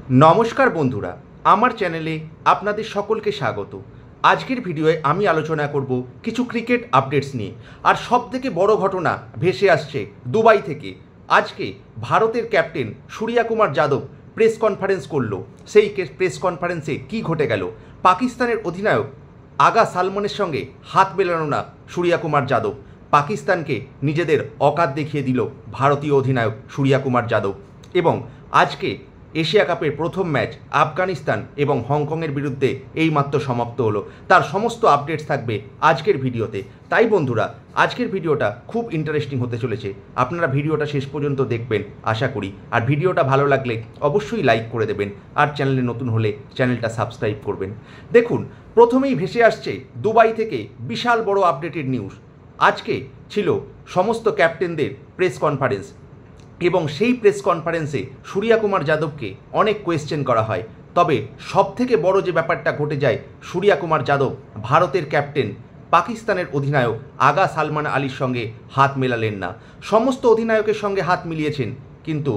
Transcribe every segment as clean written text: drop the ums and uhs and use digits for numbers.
नमस्कार बंधुरा आमार चैनेले आपनादेर सकलके स्वागत। आजकेर भिडियोए आमी आलोचना करब किछु क्रिकेट आपडेट्स निये। और सबथेके बड़ो घटना भेसे आसछे दुबई थेके। आजके भारतेर कैप्टेन सूर्या कुमार यादव प्रेस कनफारेंस करलो। सेई प्रेस कनफारेंसे कि घटे गेल? पाकिस्तानेर अधिनायक आगा सालमानेर संगे हाथ मेलानो ना सूर्या कुमार यादव। पाकिस्तानके निजेदेर औकात देखिए दिल भारतीय अधिनायक सूर्या कुमार यादव। एवं आजके एशिया कपेर प्रथम मैच आफगानिस्तान एवं हংকংয়ের বিরুদ্ধে এইমাত্র সমাপ্ত হলো। তার সমস্ত আপডেটস থাকবে আজকের ভিডিওতে। তাই বন্ধুরা আজকের ভিডিওটা খুব ইন্টারেস্টিং হতে চলেছে। আপনারা ভিডিওটা শেষ পর্যন্ত দেখবেন আশা করি। আর ভিডিওটা ভালো লাগলে অবশ্যই লাইক করে দেবেন। আর চ্যানেলে নতুন হলে চ্যানেলটা সাবস্ক্রাইব করবেন। দেখুন প্রথমেই ভেসে আসছে দুবাই থেকে বিশাল বড় আপডেটেড নিউজ। আজকে ছিল সমস্ত ক্যাপ্টেনদের প্রেস কনফারেন্স এবং সেই প্রেস কনফারেন্সে सूर्या कुमार यादवके अनेक कोয়েশ্চেন करा है। तबे सबथेके बड़ो जे ব্যাপারটা घटे जाए सूर्या कुमार यादव भारतेर कैप्टेन पाकिस्तानेर अधिनायक आगा सालमान आलिर संगे हाथ मेलालेन ना। समस्त अधिनायकेर संगे हाथ मिलिয়েছেন किन्तु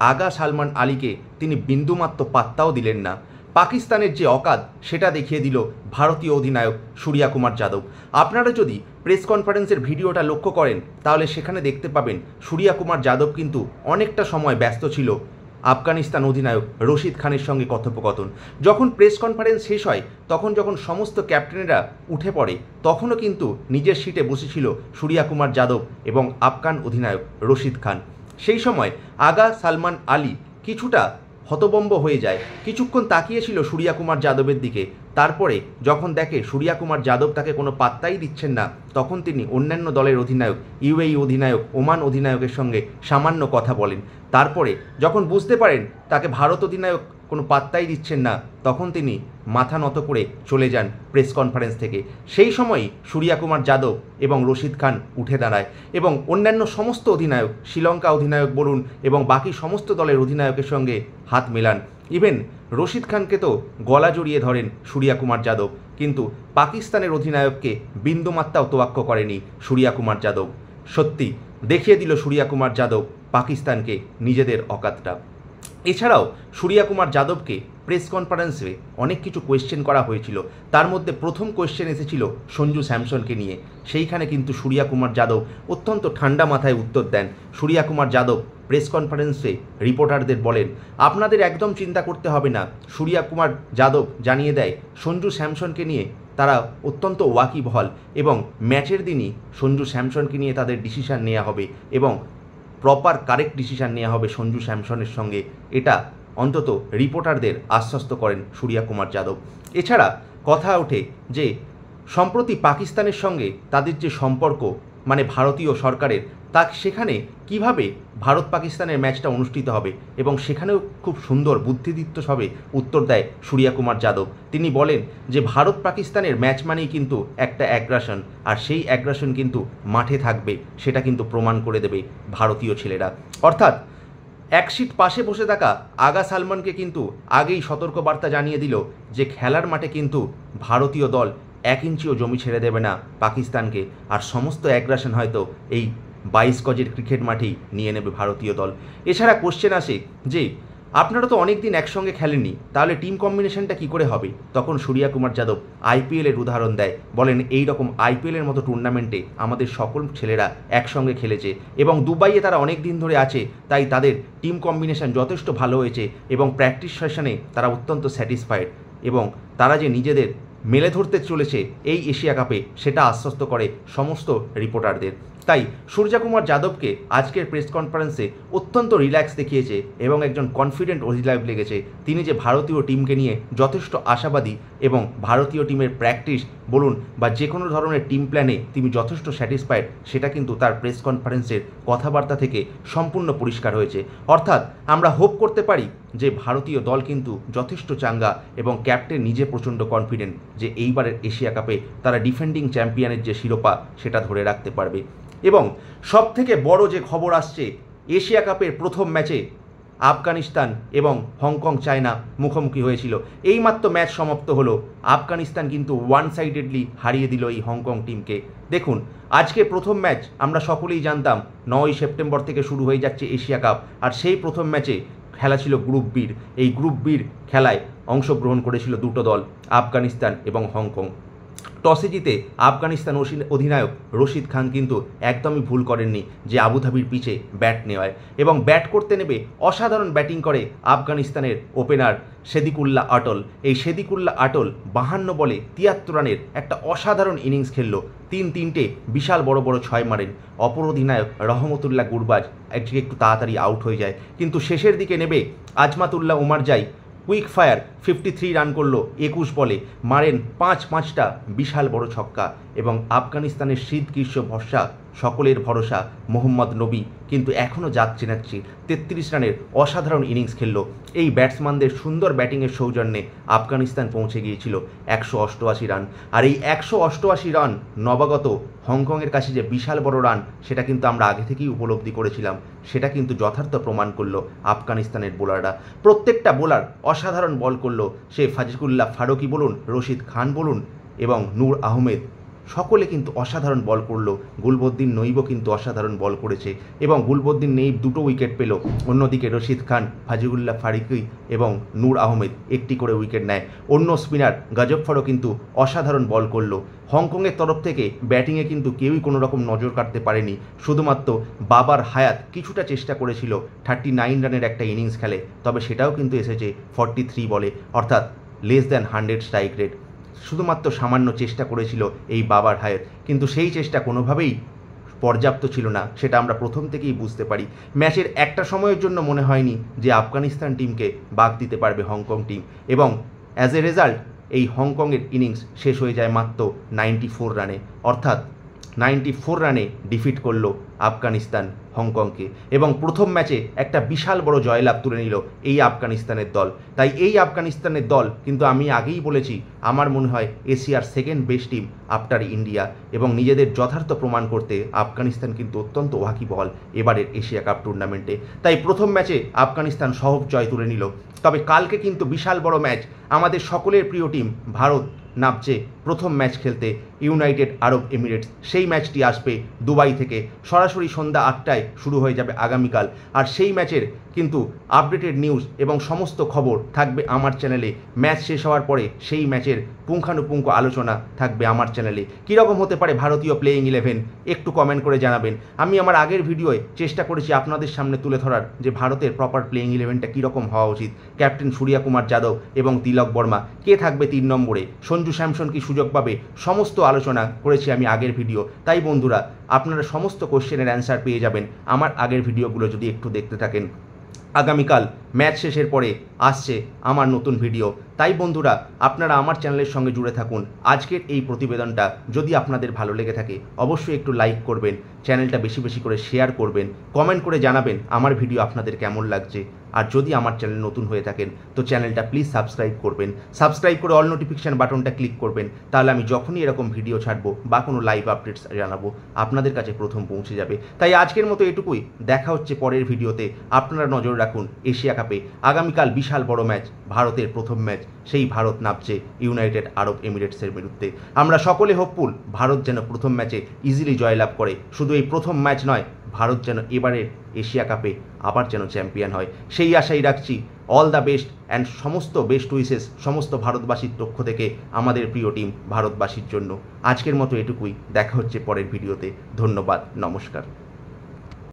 आगा सालमान आलीके तिनि बिंदुमात्र पात्ताओ दिलेन ना। पाकिस्तानेर जे औकात सेटा देखिए दिल भारतीय अधिनायक सूर्या कुमार यादव। आपनारा यदि प्रेस कनफारेंसर भिडियोटा लक्ष्य करें ताहले सेखाने देखते पाबेन सूर्या कुमार यादव किन्तु अनेकटा समय व्यस्त छिलो आफगानिस्तान अधिनायक रशिद खानेर संगे कथोपकथन। जखन प्रेस कनफारेंस शेष हय तखन जखन समस्त कैप्टेनेरा उठे पड़े तखनও किन्तु निजेर सीटे बसेछिल सूर्या कुमार यादव एवं आफगान अधिनायक रशिद खान। सेई समय आगा सालमान आली किछुटा हतबम्ब हो जाए। किछुक्षण ताकिয়েছিল सूर्या कुमार यादवेर दिके। तारपरे जखन देखे सूर्या कुमार यादव ताके कोनो पात्ताई दिच्छेन ना तखन तिनि अन्यान्य दलेर अधिनायक यूएई अधिनायक ओमान अधिनायकेर संगे सामान्य कथा बोलेन। तारपरे जखन बुझते पारेन ताके भारत अधिनायक कोनो पात्ताई दिच्छेन ना तखन तिनि माथा নত करे चले जान प्रेस कनफारेंस थेके। सेई समय सूर्या कुमार यादव एवं रशिद खान उठे दाঁড়ায় एवं अन्यान्य समस्त अधिनायक श्रीलंका अधिनायक बोलुन एवं बाकी समस्त दलेर अधिनायकेर संगे हाथ मेलान। इवेन रशिद खान के तो गला जड़िए धरें सूर्या कुमार यादव किन्तु पाकिस्तानेर अधिनायकके बिंदुमात्राओ तोयाक्का करेनी सूर्या कुमार यादव। सत्यि देखिए दिल सूर्या कुमार यादव पाकिस्तानके निजेदेर औकातटा। एछाड़ाओ सूर्या कुमार यादवके प्रेस कनफारेंसे अनेक किछु कोয়েশ্চেন करा हयेछिलो। तार मध्ये प्रथम कोয়েশ্চেন एसेछिलो सञ्जू सैमसनके निये। सेइखाने किन्तु सूर्या कुमार यादव अत्यंत ठांडा माथाय उत्तर देन। सूर्या कुमार यादव प्रेस कनफारेंसे रिपोर्टारदेर बोलेन आपनादेर एकदम चिंता करते हबे ना। सूर्या कुमार यादव जानिए देय सञ्जू सैमसनके निये तारा अत्यंत वाकिबहाल एवं मैचेर दिनई सञ्जू सैमसनके निये तादेर डिसिशन नेওয়া হবে এবং प्रपार कारेक्ट डिसिशन नेওয়া হবে सञ्जू सैमसनेर संगे। एटा अंतत रिपोर्टारदेर आश्वस्त करें सूर्या कुमार यादव। एछाड़ा कथा ओठे जे सम्प्रति पाकिस्तानेर संगे तादेर जे सम्पर्क माने भारतीय सरकारेर ता सेखाने किभाबे भारत पाकिस्तानेर मैचटा अनुष्ठित हबे एबं सेखानेও खूब सुंदर बुद्धिदीप्तभावे उत्तर देय सूर्या कुमार यादव। तिनि बोलेन जे भारत पाकिस्तानेर मैच मानेই किन्तु एकटा अ্যাগ্রাসন और सेई अ্যাগ্রাসন किन्तु माठे थाकबे सेटा किन्तु प्रमाण करे देबे भारतीय छेलेरा। अर्थात एक सीट पाशे बसे थाका आगा सालमानके किन्तु आगेई सतर्कबार्ता जानिए दिल जे खेलार माठे किन्तु भारतीय दल एक इंचिओ जमी छेड़े देबे ना पाकिस्तानके और समस्त अ্যাগ্রাসন हयतो एई 22 गजेर क्रिकेट माठेई निये नेबे भारतीय दल। एछाड़ा कोশ্চেন आसे जे आपनारा तो अनेक दिन एकसंगे खेलेनনি ताहले टीम कम्बिनेशनटा कि करे हबे? तखन सूर्या कुमार यादव आईपीएलेर उदाहरण देय। बोलेन एई रकम आईपीएलेर मतो टुर्नामेंटे आमादेर सकल छेलेरा एकसंगे खेलेছে এবং दुबाइए तारा अनेक दिन धरे आछे ताई तादेर टीम कम्बिनेशन यथेष्ट भालो हयेছে এবং प्रैक्टिस सेशने तारा अत्यंत सैटिसफाइड এবং तारा जे निजेदेर मेले धरते चलेছে এই एशिया कापे सेटा आश्वस्त करे समस्त रिपोर्टारदेर। ताई सूर्या कुमार यादवके आजकेर प्रेस कनफारेंसे अत्यंत रिलैक्स देखिয়েছে এবং একজন कन्फिडेंट अधिनायक लेगেছে। তিনি যে ভারতীয় টিমকে নিয়ে যথেষ্ট আশাবাদী এবং ভারতীয় টিমের প্র্যাকটিস বলুন বা যে কোনো ধরনের টিম প্ল্যানে তিনি যথেষ্ট স্যাটিসফাইড সেটা কিন্তু তার প্রেস কনফারেন্সের কথাবার্তা থেকে সম্পূর্ণ পরিষ্কার হয়েছে। অর্থাৎ আমরা হোপ করতে পারি যে ভারতীয় দল কিন্তু যথেষ্ট চাঙ্গা এবং ক্যাপ্টেন নিজে প্রচণ্ড কনফিডেন্ট যে এইবারের এশিয়া কাপে তারা ডিফেন্ডিং চ্যাম্পিয়নের যে শিরোপা সেটা ধরে রাখতে পারবে। এবং সবথেকে বড় যে খবর আসছে এশিয়া কাপের প্রথম ম্যাচে আফগানিস্তান এবং হংকং চায়না মুখোমুখি হয়েছিল। এইমাত্র ম্যাচ সমাপ্ত হলো। আফগানিস্তান কিন্তু ওয়ান সাইডেডলি হারিয়ে দিল এই হংকং টিমকে। দেখুন আজকে প্রথম ম্যাচ আমরা সকলেই জানতাম 9ই সেপ্টেম্বর থেকে শুরু হয়ে যাচ্ছে এশিয়া কাপ। আর সেই প্রথম ম্যাচে খেলা ছিল গ্রুপ বির। এই গ্রুপ বির খেলায় অংশগ্রহণ করেছিল দুটো দল, আফগানিস্তান এবং হংকং। টসে জিতে আফগানিস্তান অধিনায়ক রশিদ খান কিন্তু একদমই ভুল করেননি যে আবুধাবির পিচে ব্যাট নেওয়ায়, এবং ব্যাট করতে নেবে অসাধারণ ব্যাটিং করে আফগানিস্তানের ওপেনার সেদিকুল্লাহ আটল। এই সেদিকুল্লাহ আটল 52 বলে 73 রানের একটা অসাধারণ ইনিংস খেললো। তিনটে বিশাল বড় বড় ছয় মারেন। অপর অধিনায়ক রহমতুল্লাহ গুরবাজ একটু তাড়াতাড়ি আউট হয়ে যায়, কিন্তু শেষের দিকে নেবে Azmatullah Omarzai quick fire 53 run করলো 21 বলে, মারেন 5টা বিশাল বড় ছক্কা, এবং আফগানিস্তানের শীতগ্রীষ্ম ভরসা সকলের ভরসা মোহাম্মদ নবী কিন্তু এখনও যাচ্ছে 33 রানের অসাধারণ ইনিংস খেললো। এই ব্যাটসম্যানদের সুন্দর ব্যাটিংয়ের সৌজন্যে আফগানিস্তান পৌঁছে গিয়েছিল 188 রান। আর এই 188 রান নবাগত হংকংয়ের কাছে যে বিশাল বড় রান, সেটা কিন্তু আমরা আগে থেকেই উপলব্ধি করেছিলাম। সেটা কিন্তু যথার্থ প্রমাণ করলো আফগানিস্তানের বোলাররা। প্রত্যেকটা বোলার অসাধারণ বল করলো, সে ফাজিকুল্লাহ ফারুকি বলুন, রশিদ খান বলুন এবং নূর আহমেদ, সকলে কিন্তু অসাধারণ বল করলো। গুলবদ্দিন নইবও কিন্তু অসাধারণ বল করেছে, এবং গুলবদ্দিন নইব 2টো উইকেট পেল। অন্যদিকে রশিদ খান, ফাজিকুল্লাহ ফারুকি এবং নূর আহমেদ একটি করে উইকেট নেয়। অন্য স্পিনার গজফরও কিন্তু অসাধারণ বল করলো। হংকংয়ের তরফ থেকে ব্যাটিংয়ে কিন্তু কেউই কোনো রকম নজর কাটতে পারেনি। শুধুমাত্র বাবার হায়াত কিছুটা চেষ্টা করেছিল 39 রানের একটা ইনিংস খেলে, তবে সেটাও কিন্তু এসেছে 43 বলে, অর্থাৎ লেস দ্যান 100 স্ট্রাইক রেট। শুধুমাত্র সামান্য চেষ্টা করেছিল এই বাবার হায়াত, কিন্তু সেই চেষ্টা কোনোভাবেই পর্যাপ্ত ছিল না, সেটা আমরা প্রথম থেকেই বুঝতে পারি। ম্যাচের একটা সময়ের জন্য মনে হয়নি যে আফগানিস্তান টিমকে বাগ দিতে পারবে হংকং টিম, এবং অ্যাজ এ রেজাল্ট এই হংকংয়ের ইনিংস শেষ হয়ে যায় মাত্র 94 রানে, অর্থাৎ 94 রানে ডিফিট করলো আফগানিস্তান হংকংকে, এবং প্রথম ম্যাচে একটা বিশাল বড় জয়লাভ তুলে নিল এই আফগানিস্তানের দল। তাই এই আফগানিস্তানের দল কিন্তু আমি আগেই বলেছি, আমার মনে হয় এশিয়ার second best team after India, এবং নিজেদের যথার্থ প্রমাণ করতে আফগানিস্তান কিন্তু অত্যন্ত ওয়াকিবহাল এবারের এশিয়া কাপ টুর্নামেন্টে। তাই প্রথম ম্যাচে আফগানিস্তান সহজ জয় তুলে নিল। তবে কালকে কিন্তু বিশাল বড় ম্যাচ, আমাদের সকলের প্রিয় টিম ভারত নামছে প্রথম ম্যাচ খেলতে ইউনাইটেড আরব এমিরেটস। সেই ম্যাচটি আসবে দুবাই থেকে, সরাসরি সন্ধ্যা 8টায় শুরু হয়ে যাবে আগামীকাল। আর সেই ম্যাচের কিন্তু আপডেটেড নিউজ এবং সমস্ত খবর থাকবে আমার চ্যানেলে। ম্যাচ শেষ হওয়ার পরে সেই ম্যাচের পুঙ্খানুপুঙ্খ আলোচনা থাকবে আমার চ্যানেলে। কীরকম হতে পারে ভারতীয় প্লেয়িং 11 একটু কমেন্ট করে জানাবেন। আমি আমার আগের ভিডিওয়ে চেষ্টা করেছি আপনাদের সামনে তুলে ধরার যে ভারতের প্রপার প্লেয়িং 11টা কীরকম হওয়া উচিত। ক্যাপ্টেন সূর্যকুমার যাদব এবং তিলক বর্মা, কে থাকবে 3 নম্বরে, সঞ্জু স্যামসন কি সুযোগ পাবে, সমস্ত আলোচনা করেছি আমি আগের ভিডিও। তাই বন্ধুরা, আপনারা সমস্ত কোশ্চেনের অ্যান্সার পেয়ে যাবেন আমার আগের ভিডিওগুলো যদি একটু দেখতে থাকেন। আগামীকাল ম্যাচ শেষের পরে আসছে আমার নতুন ভিডিও। তাই বন্ধুরা, আপনারা আমার চ্যানেলের সঙ্গে জুড়ে থাকুন। আজকের এই প্রতিবেদনটা যদি আপনাদের ভালো লেগে থাকে অবশ্যই একটু লাইক করবেন, চ্যানেলটা বেশি বেশি করে শেয়ার করবেন, কমেন্ট করে জানাবেন আমার ভিডিও আপনাদের কেমন লাগছে। আর যদি আমার চ্যানেল নতুন হয়ে থাকেন তো চ্যানেলটা প্লিজ সাবস্ক্রাইব করবেন, সাবস্ক্রাইব করে অল নোটিফিকেশান বাটনটা ক্লিক করবেন। তাহলে আমি যখনই এরকম ভিডিও ছাড়বো বা কোনো লাইভ আপডেটস জানাবো আপনাদের কাছে প্রথম পৌঁছে যাবে। তাই আজকের মতো এটুকুই, দেখা হচ্ছে পরের ভিডিওতে। আপনারা নজর রাখুন এশিয়া কাপে আগামীকাল বিশাল বড় ম্যাচ, ভারতের প্রথম ম্যাচ, সেই ভারত নামছে ইউনাইটেড আরব এমিরেটসের বিরুদ্ধে। আমরা সকলে হোপফুল ভারত যেন প্রথম ম্যাচে ইজিলি জয়লাভ করে। শুধু এই প্রথম ম্যাচ নয়, ভারত যেন এবারের এশিয়া কাপে আবার যেন চ্যাম্পিয়ন হয়, সেই আশাই রাখছি। অল দ্য বেস্ট অ্যান্ড সমস্ত বেস্ট উইসেস সমস্ত ভারতবাসীর পক্ষ থেকে আমাদের প্রিয় টিম ভারতবাসীর জন্য। আজকের মতো এটুকুই, দেখা হচ্ছে পরের ভিডিওতে। ধন্যবাদ, নমস্কার।